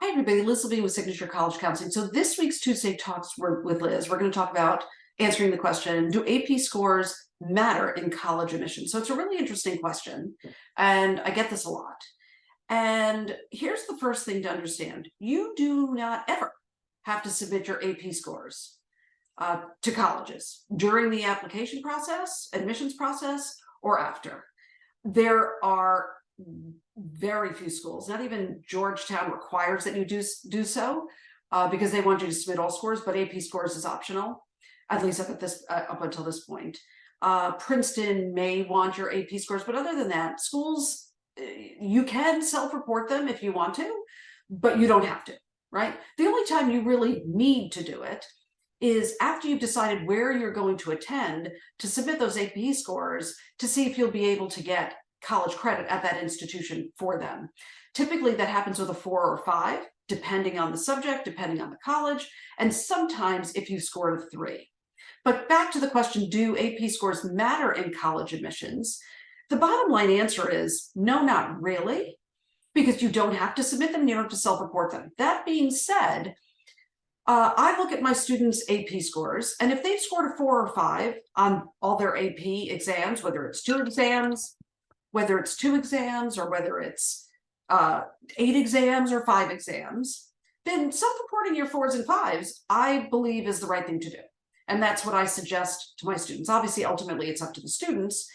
Hi, everybody. Liz Levine with Signature College Counseling. So this week's Tuesday Talks with Liz, we're going to talk about answering the question, do AP scores matter in college admissions? So it's a really interesting question, and I get this a lot. And here's the first thing to understand. You do not ever have to submit your AP scores to colleges during the application process, admissions process, or after. There are very few schools, not even Georgetown requires that you do so because they want you to submit all scores, but AP scores is optional, at least up until this point. Princeton may want your AP scores, but other than that, schools, you can self-report them if you want to, but you don't have to, right? The only time you really need to do it is after you've decided where you're going to attend to submit those AP scores to see if you'll be able to get college credit at that institution for them. Typically that happens with a 4 or 5, depending on the subject, depending on the college, and sometimes if you scored a 3. But back to the question, do AP scores matter in college admissions? The bottom line answer is no, not really, because you don't have to submit them, you don't have to self-report them. That being said, I look at my students' AP scores, and if they've scored a 4 or 5 on all their AP exams, whether it's 2 exams, whether it's 2 exams, or whether it's 8 exams or 5 exams, then self-reporting your 4s and 5s, I believe, is the right thing to do. And that's what I suggest to my students. Obviously, ultimately, it's up to the students.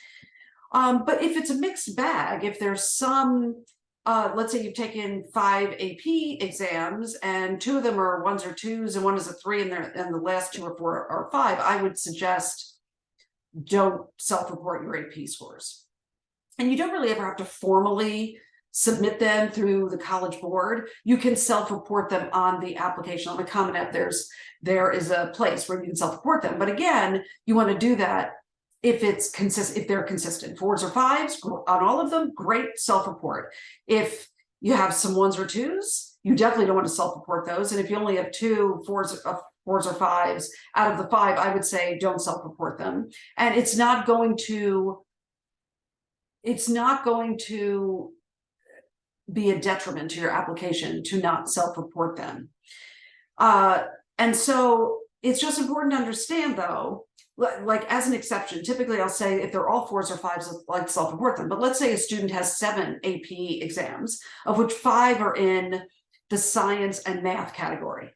But if it's a mixed bag, if there's some, let's say you've taken 5 AP exams and 2 of them are 1s or 2s and 1 is a 3 and the last 2 or 4 or 5, I would suggest don't self-report your AP scores. And you don't really ever have to formally submit them through the College Board. You can self-report them on the application. On the Common App, there is a place where you can self-report them. But again, you want to do that if they're consistent. 4s or 5s on all of them, great, self-report. If you have some 1s or 2s, you definitely don't want to self-report those. And if you only have 2 4s or 5s out of the 5, I would say don't self-report them. And it's not going to be a detriment to your application to not self-report them. And so it's just important to understand, though, like as an exception, typically I'll say if they're all 4s or 5s, like self-report them. But let's say a student has 7 AP exams, of which 5 are in the science and math category.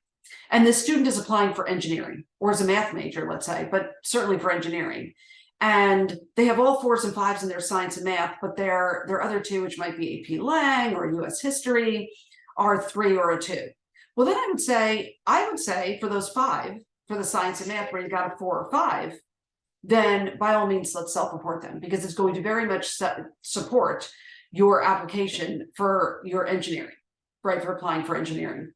And the student is applying for engineering, or is a math major, let's say, but certainly for engineering. And they have all 4s and 5s in their science and math, but their other 2, which might be AP Lang or US history, are 3 or a 2. Well, then I would say for those 5, for the science and math where you got a 4 or 5, then by all means, let's self-report them, because it's going to very much support your application for your engineering, right, for applying for engineering.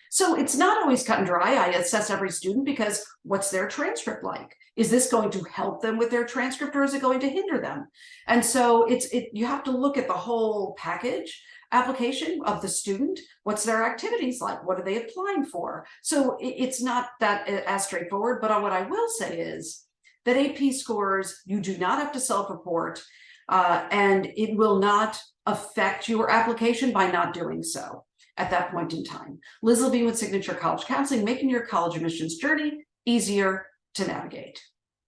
So it's not always cut and dry. I assess every student because what's their transcript like? Is this going to help them with their transcript, or is it going to hinder them? And so you have to look at the whole package application of the student. What's their activities like? What are they applying for? So it's not that as straightforward, but what I will say is that AP scores, you do not have to self-report, and it will not affect your application by not doing so at that point in time. Liz Levine with Signature College Counseling, making your college admissions journey easier to navigate.